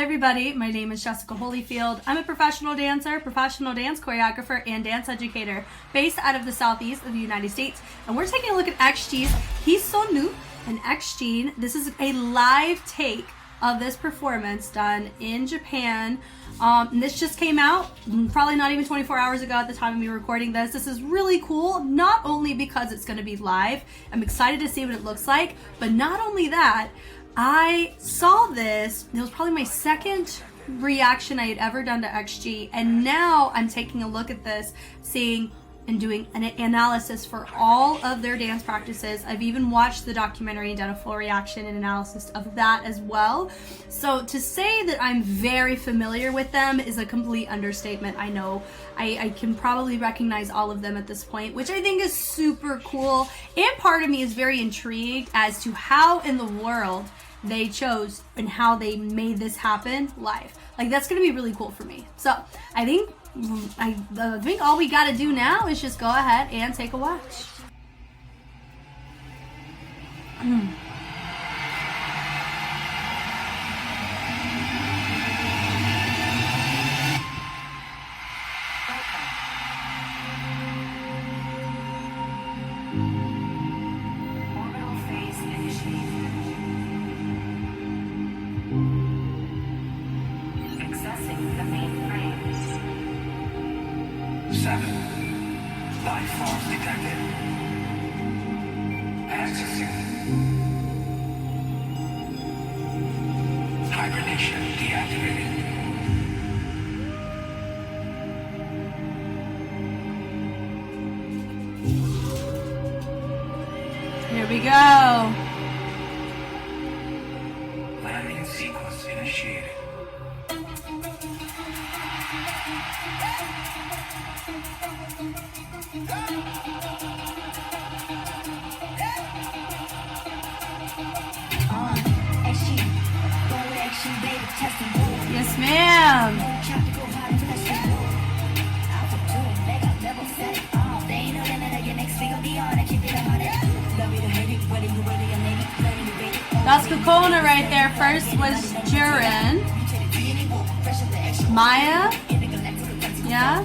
Hi everybody, my name is Jessica Holyfield. I'm a professional dancer, professional dance choreographer, and dance educator based out of the southeast of the United States. And we're taking a look at XG's HESONOO and XG. This is a live take of this performance done in Japan. And this just came out probably not even 24 hours ago at the time of me recording this. This is really cool, not only because it's going to be live. I'm excited to see what it looks like, but not only that, I saw this, it was probably my second reaction I had ever done to XG, and now I'm taking a look at this, seeing and doing an analysis for all of their dance practices. I've even watched the documentary and done a full reaction and analysis of that as well. So to say that I'm very familiar with them is a complete understatement. I know I can probably recognize all of them at this point, which I think is super cool. And part of me is very intrigued as to how in the world they chose and how they made this happen live. Like, that's gonna be really cool for me. So I think all we gotta do now is just go ahead and take a watch. Accessing the main frames. 7. Life forms detected. Accessing. Hibernation deactivated. Here we go. Landing sequence initiated. Yes, ma'am. That's Kokona right there. First was Jurin. Maya. Yeah.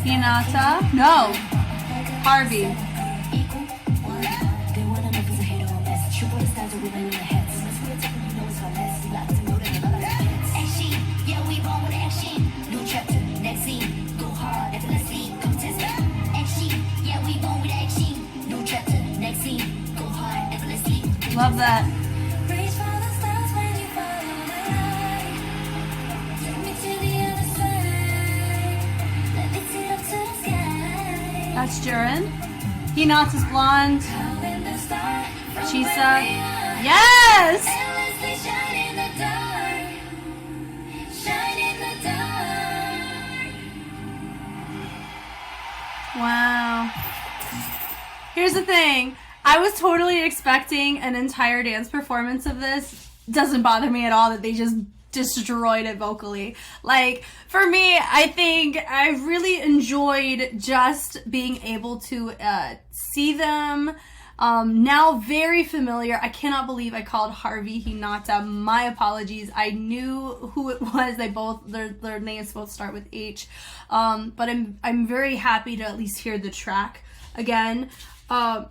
Hinata. No. Harvey. Love that. That's Jurin. Hinata's blonde. Chisa. Yes! Wow. Here's the thing. I was totally expecting an entire dance performance of this. Doesn't bother me at all that they just destroyed it vocally. Like, for me, I think I really enjoyed just being able to see them. Now very familiar. I cannot believe I called Harvey Hinata. My apologies. I knew who it was. They both, their names both start with H. But I'm very happy to at least hear the track again.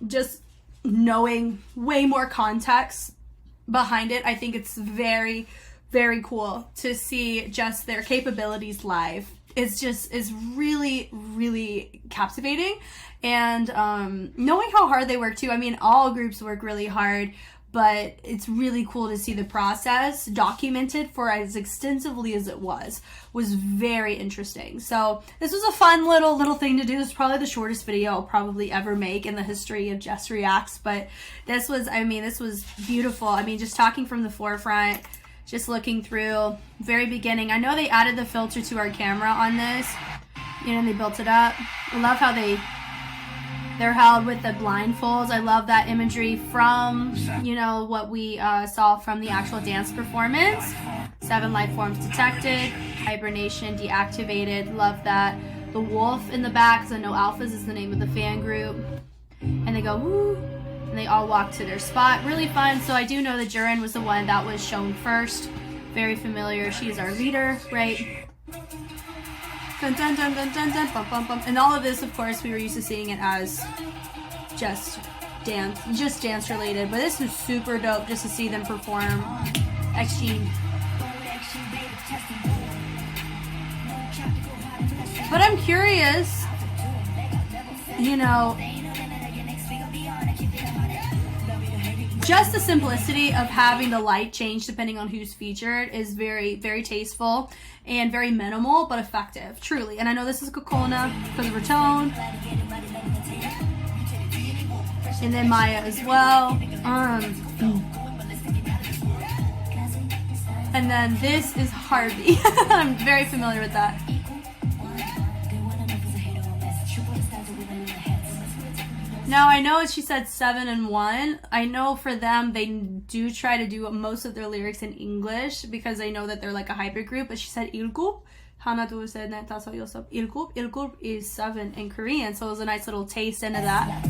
Just knowing way more context behind it. I think it's very, very cool to see just their capabilities live. Is really, really captivating. And knowing how hard they work too. I mean, all groups work really hard, but it's really cool to see the process documented for as extensively as it was very interesting. So this was a fun little thing to do. This is probably the shortest video I'll probably ever make in the history of Jess Reacts, but this was beautiful. I mean, just talking from the forefront, just looking through very beginning. I know they added the filter to our camera on this, you know, and they built it up. I love how they're held with the blindfolds. I love that imagery from, you know, what we saw from the actual dance performance. 7 life forms detected, hibernation deactivated. Love that. The wolf in the back, because I know Alphas is the name of the fan group. And they go, woo, and they all walk to their spot. Really fun. So I do know that Jurin was the one that was shown first. Very familiar. She's our leader, right? Dun, dun, dun, dun, dun, dun, bum, bum, bum. And all of this, of course, we were used to seeing it as just dance related. But this is super dope just to see them perform XG. But I'm curious, you know, just the simplicity of having the light change depending on who's featured is very, very tasteful and very minimal, but effective, truly. And I know this is Kokona because of her tone. And then Maya as well. And then this is Harvey. I'm very familiar with that. Now, I know she said 7 and 1. I know for them, they do try to do most of their lyrics in English because I know that they're like a hybrid group, but she said 일곱. 하나, 둘, 셋, 넷, 다섯, 여섯, 일곱. 일곱 is 7 in Korean, so it was a nice little taste into that.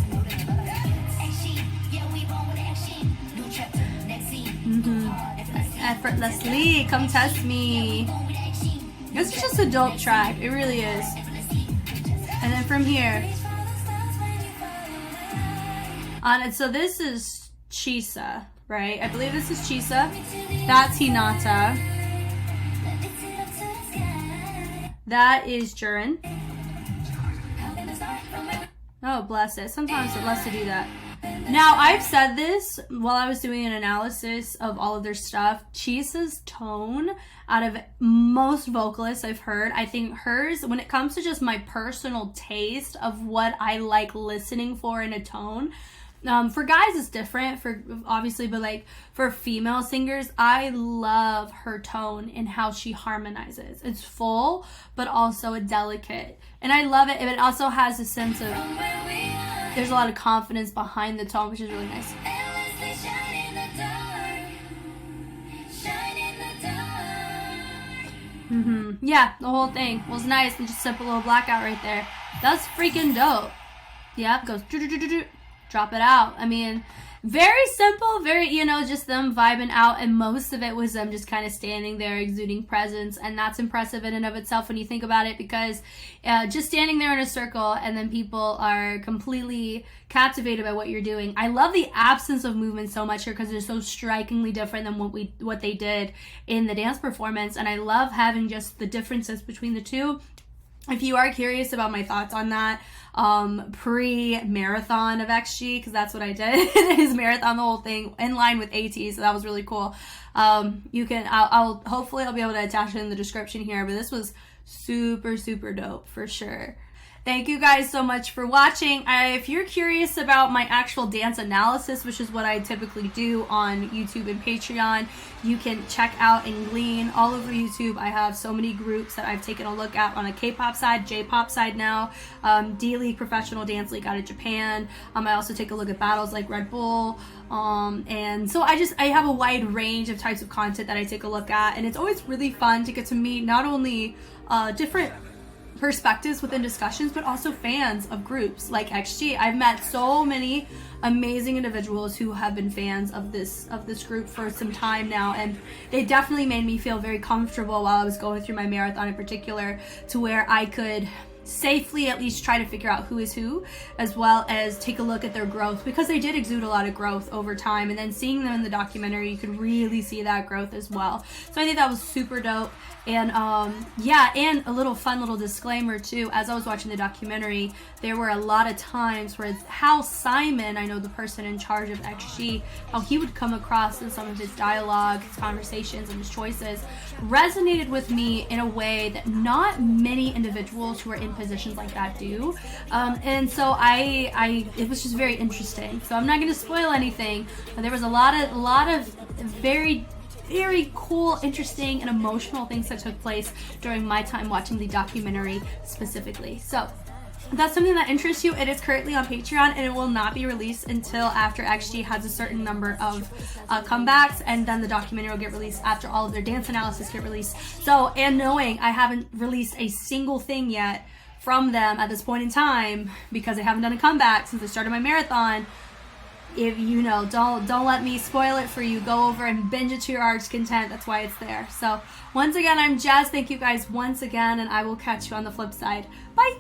Effortlessly, come test me. This is just a dope track. It really is. And then from here. And so this is Chisa, right? I believe this is Chisa. That's Hinata. That is Jurin. Oh, bless it. Sometimes it loves to do that. Now, I've said this while I was doing an analysis of all of their stuff. Chisa's tone, out of most vocalists I've heard, I think hers, when it comes to just my personal taste of what I like listening for in a tone, for guys it's different, for obviously, but like for female singers, I love her tone and how she harmonizes. It's full, but also delicate, and I love it. And it also has a sense of, there's a lot of confidence behind the tone, which is really nice. Yeah, the whole thing was nice, and just simple little blackout right there. That's freaking dope. Yeah, goes drop it out. I mean, very simple, very, you know, just them vibing out, and most of it was them just kind of standing there exuding presence, and that's impressive in and of itself when you think about it, because just standing there in a circle and then people are completely captivated by what you're doing. I love the absence of movement so much here because it's so strikingly different than what they did in the dance performance, and I love having just the differences between the two. If you are curious about my thoughts on that, pre-marathon of XG, because that's what I did, is marathon the whole thing in line with AT, so that was really cool. You can, hopefully I'll be able to attach it in the description here, but this was super, super dope for sure. Thank you guys so much for watching. If you're curious about my actual dance analysis, which is what I typically do on YouTube and Patreon, you can check out and glean all over YouTube. I have so many groups that I've taken a look at on a K-pop side, J-pop side now, D-League, Professional Dance League out of Japan. I also take a look at battles like Red Bull. And so I have a wide range of types of content that I take a look at, and it's always really fun to get to meet not only different perspectives within discussions, but also fans of groups like XG. I've met so many amazing individuals who have been fans of this group for some time now, and they definitely made me feel very comfortable while I was going through my marathon in particular, to where I could safely at least try to figure out who is who, as well as take a look at their growth, because they did exude a lot of growth over time, and then seeing them in the documentary, you could really see that growth as well. So I think that was super dope. And yeah, and a little fun little disclaimer too, as I was watching the documentary, there were a lot of times where how Simon, I know the person in charge of XG, how he would come across in some of his dialogue, his conversations, and his choices resonated with me in a way that not many individuals who are in positions like that do. And so it was just very interesting. So I'm not going to spoil anything, but there was a lot of very cool, interesting, and emotional things that took place during my time watching the documentary specifically. So if that's something that interests you, it is currently on Patreon, and it will not be released until after XG has a certain number of comebacks, and then the documentary will get released after all of their dance analysis get released. So, and knowing I haven't released a single thing yet from them at this point in time, because I haven't done a comeback since I started my marathon, if you know, don't let me spoil it for you. Go over and binge it to your heart's content. That's why it's there. So once again, I'm Jess. Thank you guys once again, and I will catch you on the flip side. Bye.